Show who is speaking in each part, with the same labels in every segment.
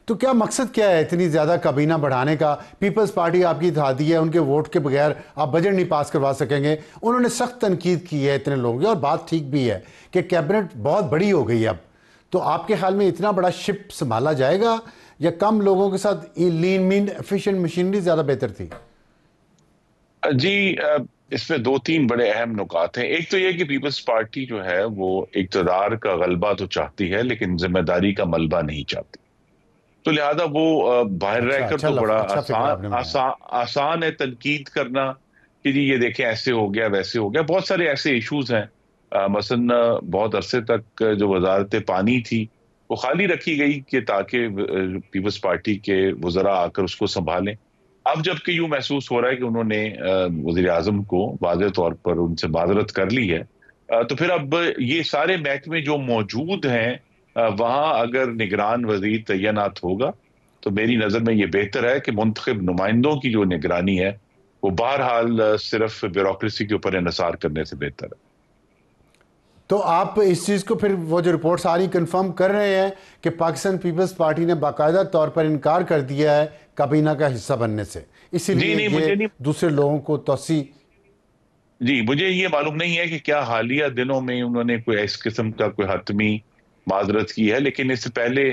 Speaker 1: तो क्या मकसद क्या है इतनी ज़्यादा काबीना बढ़ाने का? पीपल्स पार्टी आपकी इत्तेहादी है, उनके वोट के बगैर आप बजट नहीं पास करवा सकेंगे। उन्होंने सख्त तनकीद की है इतने लोगों की, और बात ठीक भी है कि कैबिनेट बहुत बड़ी हो गई है अब। तो आपके ख्याल में इतना बड़ा शिप संभाला जाएगा, या कम लोगों के साथ लीन मीन एफिशिएंट मशीनरी ज़्यादा बेहतर थी?
Speaker 2: जी, इसमें दो तीन बड़े अहम नुकात हैं। एक तो ये कि पीपल्स पार्टी जो है वो इक़्तिदार का गलबा तो चाहती है, लेकिन जिम्मेदारी का मलबा नहीं चाहती। तो लिहाजा वो बाहर
Speaker 1: अच्छा,
Speaker 2: रहकर तो बड़ा
Speaker 1: अच्छा फिक्र आपने बनाया।
Speaker 2: आसान है तनकीद करना कि जी ये देखें ऐसे हो गया वैसे हो गया। बहुत सारे ऐसे इश्यूज हैं। मसलन बहुत अरसे तक जो वजारत पानी थी वो खाली रखी गई कि ताकि पीपल्स पार्टी के वज़रा आकर उसको संभालें। अब जबकि यूं महसूस हो रहा है कि उन्होंने वज़ीर आज़म को वाज़ेह तौर पर उनसे माजरत कर ली है, तो फिर अब ये सारे महकमे जो मौजूद हैं वहां अगर निगरान वजीर तैनात होगा तो मेरी नजर में ये बेहतर है कि मुंतखब नुमाइंदों की जो निगरानी है वो बहरहाल सिर्फ ब्यूरोक्रेसी के ऊपर इन्हिसार करने से बेहतर है।
Speaker 1: तो आप इस चीज़ को फिर, वो जो रिपोर्ट्स आ रही, कंफर्म कर रहे हैं कि पाकिस्तान पीपल्स पार्टी ने बाकायदा तौर पर इनकार कर दिया है काबीना का हिस्सा बनने से,
Speaker 2: जी
Speaker 1: इसीलिए
Speaker 2: नहीं,
Speaker 1: ये
Speaker 2: मुझे नहीं।
Speaker 1: दूसरे लोगों को तोसी?
Speaker 2: जी, मुझे ये मालूम नहीं है कि क्या हालिया दिनों में उन्होंने कोई इस किस्म का कोई हतमी माजरत की है, लेकिन इससे पहले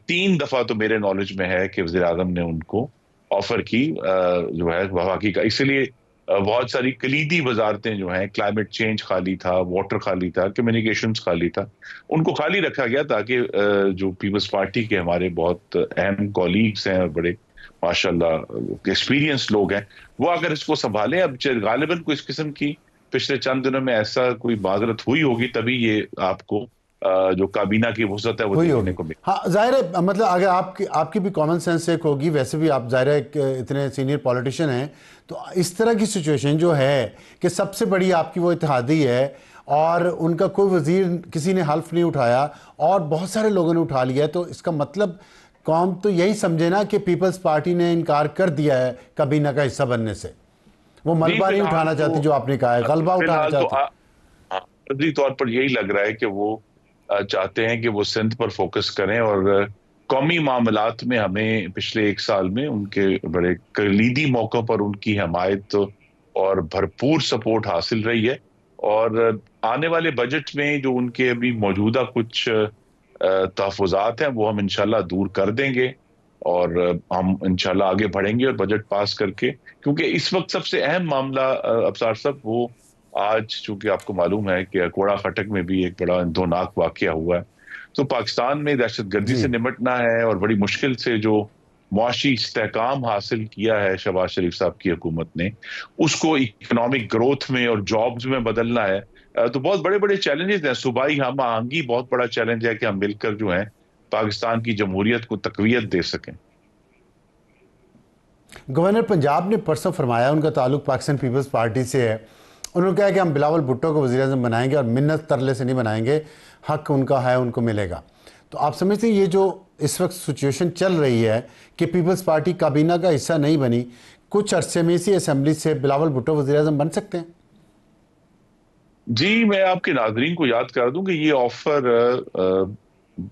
Speaker 2: तीन दफा तो मेरे नॉलेज में है कि वज़ीर आज़म ने उनको ऑफर की जो है वफाकी का। इसलिए बहुत सारी कलीदी वजारतें जो हैं, क्लाइमेट चेंज खाली था, वाटर खाली था, कम्युनिकेशंस खाली था, उनको खाली रखा गया ताकि जो पीपल्स पार्टी के हमारे बहुत अहम कॉलीग्स हैं और बड़े माशाल्लाह एक्सपीरियंस लोग हैं वो अगर इसको संभालें। अब गालिबन को इस किस्म की पिछले चंद दिनों में ऐसा कोई माजरत हुई होगी तभी ये आपको जो काबीना की वसअत है वो
Speaker 1: हुई
Speaker 2: देखने
Speaker 1: होगी।
Speaker 2: को मिली।
Speaker 1: हाँ, जाहिर है, मतलब अगर आपकी आपकी भी कॉमन सेंस एक होगी, वैसे भी आप जाहिर है इतने सीनियर पॉलिटिशियन हैं, तो इस तरह की सिचुएशन जो है कि सबसे बड़ी आपकी वो इत्तेहादी है और उनका कोई वजीर किसी ने हल्फ नहीं उठाया और बहुत सारे लोगों ने उठा लिया है, तो इसका मतलब कौम तो यही समझे ना कि पीपल्स पार्टी ने इनकार कर दिया है काबीना का हिस्सा बनने से। वो
Speaker 2: जी
Speaker 1: मलबा नहीं
Speaker 2: फिलहाल
Speaker 1: उठाना
Speaker 2: तो
Speaker 1: चाहती, जो आपने कहा है, गलबा उठाना
Speaker 2: फिलहाल तो
Speaker 1: चाहती।
Speaker 2: अर्जी तौर पर यही लग रहा है कि वो चाहते हैं कि वो सिंध पर फोकस करें और कौमी मामलात में हमें पिछले एक साल में उनके बड़े कलीदी मौकों पर उनकी हमायत और भरपूर सपोर्ट हासिल रही है। और आने वाले बजट में जो उनके अभी मौजूदा कुछ तहफुजात हैं वो हम इंशाल्लाह दूर कर देंगे और हम इंशाल्लाह आगे बढ़ेंगे और बजट पास करके, क्योंकि इस वक्त सबसे अहम मामला अफसार साहब वो आज चूंकि आपको मालूम है कि कोड़ा खटक में भी एक बड़ा दौनाक वाकया हुआ है। तो पाकिस्तान में दहशतगर्दी
Speaker 1: जी।
Speaker 2: से निपटना है और बड़ी मुश्किल से जो मुआशी इस्तेहकाम हासिल किया है शहबाज शरीफ साहब की हुकूमत ने, उसको इकोनॉमिक ग्रोथ में और जॉब्स में बदलना है। तो बहुत बड़े बड़े चैलेंजेस हैं। सूबाई हम आहंगी बहुत बड़ा चैलेंज है कि हम मिलकर जो है पाकिस्तान की जमहूरियत को तकवीयत दे सकें।
Speaker 1: गवर्नर पंजाब ने परसों फरमाया, उनका ताल्लुक पाकिस्तान पीपल्स पार्टी से है। उन्होंने कहा कि हम बिलावल भुट्टो को वज़ीर आज़म बनाएंगे और मिन्नत तरले से नहीं बनाएंगे, हक उनका है, उनको मिलेगा। तो आप समझते हैं ये जो इस वक्त सिचुएशन चल रही है कि पीपल्स पार्टी काबीना का हिस्सा नहीं बनी, कुछ अरसे में इसी असम्बली से बिलावल भुट्टो वज़ीर आज़म बन सकते हैं?
Speaker 2: जी, मैं आपके नाजरीन को याद कर दूं कि ये ऑफर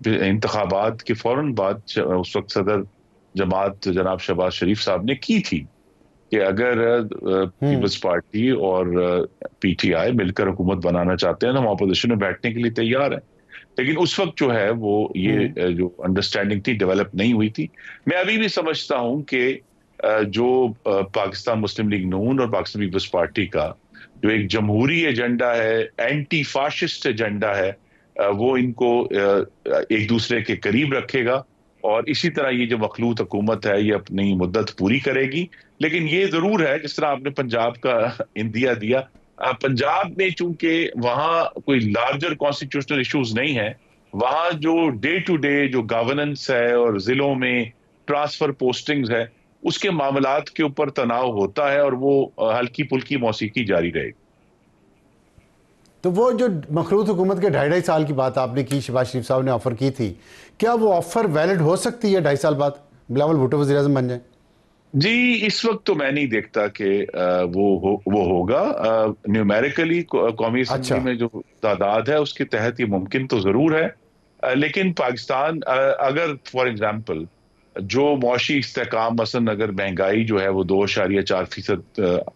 Speaker 2: इंतखाबात के फौरन बाद उस वक्त सदर जमात जनाब शहबाज शरीफ साहब ने की थी कि अगर
Speaker 1: हम्म।
Speaker 2: पीपल्स पार्टी और पीटीआई मिलकर हुकूमत बनाना चाहते हैं तो हम अपोजिशन में बैठने के लिए तैयार हैं। लेकिन उस वक्त जो है वो ये
Speaker 1: हम्म।
Speaker 2: जो अंडरस्टैंडिंग थी डेवलप नहीं हुई थी। मैं अभी भी समझता हूं कि जो पाकिस्तान मुस्लिम लीग नून और पाकिस्तान पीपल्स पार्टी का जो एक जमहूरी एजेंडा है, एंटी फाशिस्ट एजेंडा है, वो इनको एक दूसरे के करीब रखेगा और इसी तरह ये जो मखलूत हुकूमत है ये अपनी मुद्दत पूरी करेगी। लेकिन ये जरूर है जिस तरह आपने पंजाब का इंदिया दिया, पंजाब में चूंकि वहां कोई लार्जर कॉन्स्टिट्यूशनल इश्यूज नहीं है, वहां जो डे टू डे जो गवर्नेंस है और जिलों में ट्रांसफर पोस्टिंग्स है उसके मामलात के ऊपर तनाव होता है और वो हल्की फुल्की मौसीकी जारी रहेगी।
Speaker 1: तो वो जो मखलूत हुकूमत के 2.5 साल की बात आपने की, शहबाज शरीफ साहब ने ऑफ़र की थी, क्या वो ऑफ़र वैलिड हो सकती है 2.5 साल बाद बिलावल भुट्टो वज़ीर आज़म बन जाए?
Speaker 2: जी, इस वक्त तो मैं नहीं देखता कि वो होगा। न्यूमेरिकली कौमी
Speaker 1: अच्छा।
Speaker 2: असम्बली में जो तादाद है उसके तहत ये मुमकिन तो जरूर है। लेकिन पाकिस्तान अगर फॉर एग्जांपल जो मौशी इस्तेकाम, मसलन अगर महंगाई जो है वो 2.4%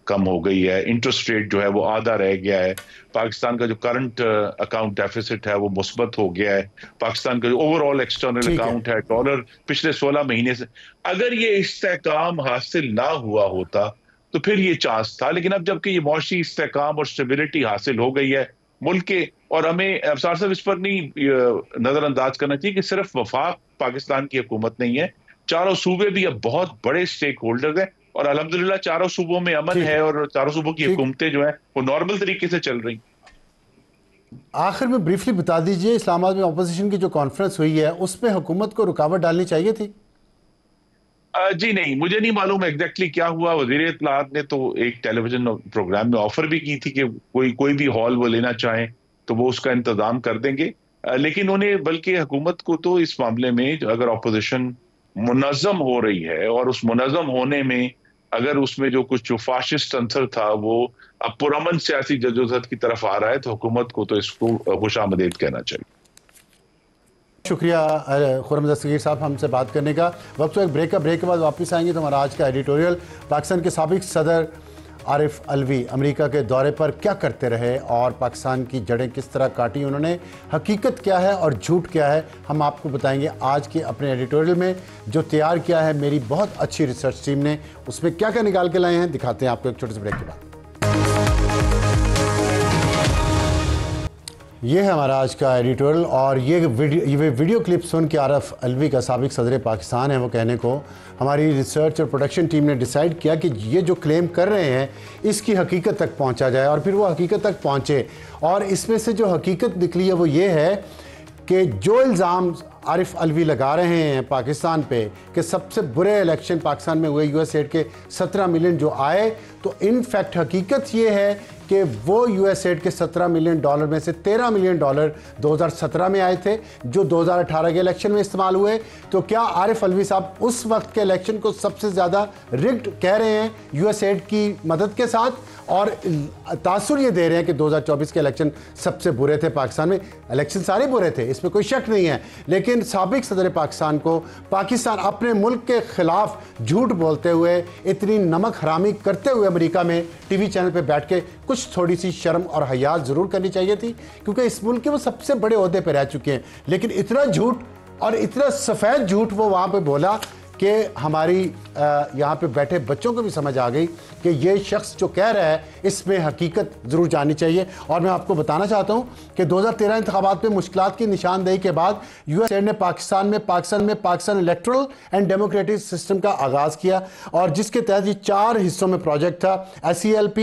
Speaker 2: कम हो गई है, इंटरेस्ट रेट जो है वो आधा रह गया है, पाकिस्तान का जो करंट अकाउंट डेफिसिट है वो मुस्बत हो गया है, पाकिस्तान का जो ओवरऑल एक्सटर्नल अकाउंट है, डॉलर पिछले 16 महीने से, अगर ये इस्तेकाम हासिल ना हुआ होता तो फिर ये चांस था। लेकिन अब जबकि ये मौशी इस्तेकाम और स्टेबिलिटी हासिल हो गई है मुल्क के, और हमें अफसार साहब इस पर नहीं नजरअंदाज करना चाहिए कि सिर्फ वफाक पाकिस्तान की हुकूमत नहीं है, चारों सूबे भी अब बहुत बड़े स्टेक होल्डर्स हैं, और अल्हम्दुलिल्लाह चारों सूबों में अमन है और चारों सूबों की हुकूमतें जो है वो नॉर्मल तरीके से चल रही।
Speaker 1: आखिर में ब्रीफली बता दीजिए, इस्लामाबाद में अपोजिशन की जो कॉन्फ्रेंस हुई है उसमें हुकूमत को रुकावट डालनी चाहिए थी?
Speaker 2: जी नहीं, मुझे नहीं मालूम एग्जैक्टली क्या हुआ। वजीर इत्तलाआत ने तो एक टेलीविजन प्रोग्राम में ऑफर भी की थी कि कोई भी हॉल वो लेना चाहे तो वो उसका इंतजाम कर देंगे, लेकिन उन्हें, बल्कि हुकूमत को तो इस मामले में अगर अपोजिशन मुनज़्ज़म हो रही है और उस मुनज़्ज़म होने में अगर उसमें जो कुछ जो फाशिस्ट अंसर था वो अब पुरअमन सियासी जदोजहद की तरफ आ रहा है तो हुकूमत को तो इसको खुशामदीद कहना चाहिए।
Speaker 1: शुक्रिया खुर्रम दस्तगीर साहब हमसे बात करने का। वक्त तो एक ब्रेक के बाद वापस आएंगे तो हमारा आज का एडिटोरियल पाकिस्तान के साबिक सदर आरिफ अलवी अमेरिका के दौरे पर क्या करते रहे और पाकिस्तान की जड़ें किस तरह काटी उन्होंने, हकीकत क्या है और झूठ क्या है, हम आपको बताएंगे आज के अपने एडिटोरियल में जो तैयार किया है मेरी बहुत अच्छी रिसर्च टीम ने। उसमें क्या क्या निकाल के लाए हैं दिखाते हैं आपको एक छोटे से ब्रेक के बाद। ये है हमारा आज का एडिटोरियल और ये वीडियो क्लिप सुन के आरिफ अलवी का साबिक सदर पाकिस्तान है वो कहने को हमारी रिसर्च और प्रोडक्शन टीम ने डिसाइड किया कि ये जो क्लेम कर रहे हैं इसकी हकीकत तक पहुंचा जाए और फिर वो हकीकत तक पहुंचे। और इसमें से जो हकीकत निकली है वो ये है कि जो इल्ज़ाम आरिफ अलवी लगा रहे हैं पाकिस्तान पे कि सबसे बुरे इलेक्शन पाकिस्तान में हुए, यूएसएड के 17 मिलियन जो आए, तो इन फैक्ट हकीकत ये है कि वो यूएसएड के 17 मिलियन डॉलर में से 13 मिलियन डॉलर 2017 में आए थे जो 2018 के इलेक्शन में इस्तेमाल हुए। तो क्या आरिफ अलवी साहब उस वक्त के इलेक्शन को सबसे ज़्यादा रिग्ड कह रहे हैं यूएसएड की मदद के साथ, और तासुर ये दे रहे हैं कि 2024 के इलेक्शन सबसे बुरे थे पाकिस्तान में? इलेक्शन सारे बुरे थे, इसमें कोई शक नहीं है, लेकिन साबिक सदर पाकिस्तान को पाकिस्तान अपने मुल्क के खिलाफ झूठ बोलते हुए, इतनी नमक हरामी करते हुए अमेरिका में टीवी चैनल पे बैठ के कुछ थोड़ी सी शर्म और हया ज़रूर करनी चाहिए थी, क्योंकि इस मुल्क के वो सबसे बड़े ओहदे पे रह चुके हैं। लेकिन इतना झूठ और इतना सफ़ेद झूठ वो वहाँ पे बोला कि हमारी यहाँ पे बैठे बच्चों को भी समझ आ गई कि ये शख्स जो कह रहा है इसमें हकीकत ज़रूर जाननी चाहिए। और मैं आपको बताना चाहता हूँ कि 2013 इंतखाबात में मुश्किलात की निशानदेही के बाद यूएसएड ने Pakistan electoral and democratic system का आगाज़ किया, और जिसके तहत ये 4 हिस्सों में प्रोजेक्ट था, SELP,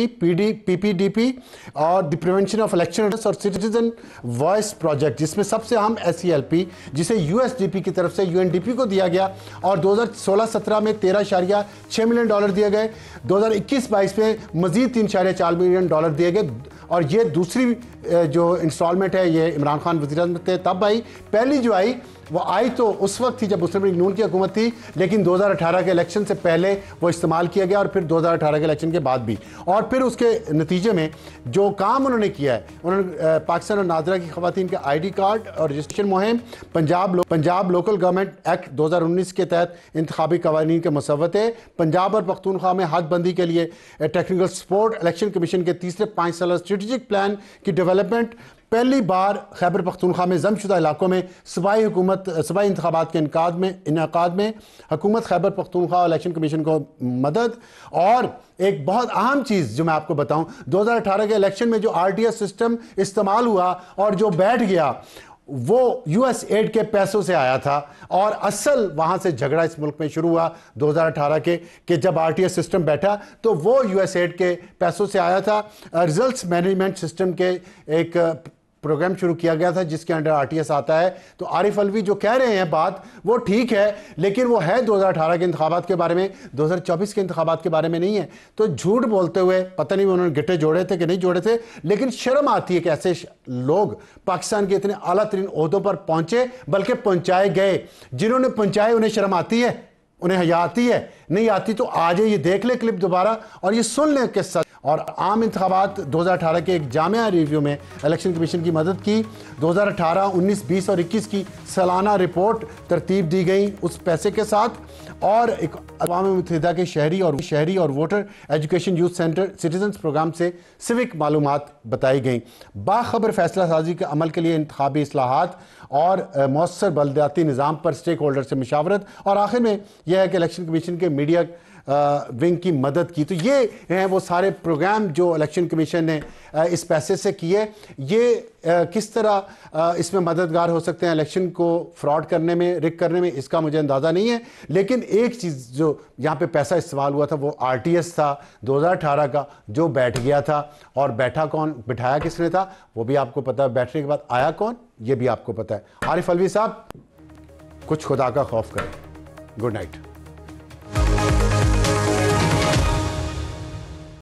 Speaker 1: PPDP और द प्रिवेंशन ऑफ इलेक्शन और सिटीजन वॉइस प्रोजेक्ट, जिसमें सबसे अहम SELP जिसे USDP की तरफ से UNDP को दिया गया, और 2016-17 में 13.6 मिलियन डॉलर दिए गए, 2021-22 में मजीद 3.4 मिलियन डॉलर दिए गए। और ये दूसरी जो इंस्टॉलमेंट है ये इमरान खान वज़ीर-ए-आज़म थे तब आई। पहली जो आई वो आई तो उस वक्त थी जब मुस्लिम लीग नून की हुकूमत थी, लेकिन 2018 के इलेक्शन से पहले वो इस्तेमाल किया गया और फिर 2018 के इलेक्शन के बाद भी। और फिर उसके नतीजे में जो काम उन्होंने किया है, उन्होंने पाकिस्तान और नादरा की ख़वातीन के ID कार्ड और रजिस्ट्रेशन मुहिम, पंजाब लोकल गवर्नमेंट एक्ट 2019 के तहत इंतखाबी कवानीन के मसवते, पंजाब और पख्तूनख्वा में हदबंदी के लिए टेक्निकल सपोर्ट, इलेक्शन कमीशन के तीसरे 5 साल स्ट्रेटेजिक प्लान की डेवलपमेंट, पहली बार खैबर पख्तूनख्वा में जमशुदा इलाकों में सूबाई इंतखाबात के इनकाद में हुकूमत खैबर पख्तूनख्वा इलेक्शन कमीशन को मदद। और एक बहुत अहम चीज़ जो मैं आपको बताऊं, 2018 के इलेक्शन में जो RTS सिस्टम इस्तेमाल हुआ और जो बैठ गया वो USAID के पैसों से आया था, और असल वहां से झगड़ा इस मुल्क में शुरू हुआ 2018 के कि जब RTS सिस्टम बैठा तो वो USAID के पैसों से आया था। रिजल्ट्स मैनेजमेंट सिस्टम के एक प्रोग्राम शुरू किया गया था जिसके अंडर RTS आता है। तो आरिफ अलवी जो कह रहे हैं बात वो ठीक है, लेकिन वो है 2018 के इंतखाबात के बारे में, 2024 के इंतखाबात के बारे में नहीं है। तो झूठ बोलते हुए पता नहीं उन्होंने गिट्टे जोड़े थे कि नहीं जोड़े थे, लेकिन शर्म आती है कि ऐसे लोग पाकिस्तान के इतने आला तरीन ओहदों पर पहुंचे, बल्कि पहुंचाए गए। जिन्होंने पहुंचाए उन्हें शर्म आती है, उन्हें हया आती है? नहीं आती। तो आज ये देख ले क्लिप दोबारा और ये सुन लें कि सच। और आम इंतखाबात 2018 के एक जामिया रिव्यू में इलेक्शन कमीशन की मदद की। 2018, 19, 20 और 21 की सालाना रिपोर्ट तरतीब दी गई उस पैसे के साथ, और एक अक़वाम मुत्तहिदा के शहरी और voter education youth centre citizens programme से सिविक मालूमात बताई गई। बाखबर फैसला साजी के अमल के लिए इंतखाबी इस्लाहात और मौसर बलदियाती निज़ाम पर स्टेक होल्डर से मशावरत, और आखिर में यह है कि इलेक्शन कमीशन के मीडिया विंग की मदद की। तो ये हैं वो सारे प्रोग्राम जो इलेक्शन कमीशन ने इस पैसे से किए। ये किस तरह इसमें मददगार हो सकते हैं इलेक्शन को फ्रॉड करने में, रिग करने में, इसका मुझे अंदाज़ा नहीं है। लेकिन एक चीज़ जो यहाँ पे पैसा इस्तेमाल हुआ था वो RTS था 2018 का, जो बैठ गया था, और बैठा कौन, बिठाया किसने था वो भी आपको पता है, बैठने के बाद आया कौन ये भी आपको पता है। आरिफ अलवी साहब, कुछ खुदा का खौफ करें। Good night.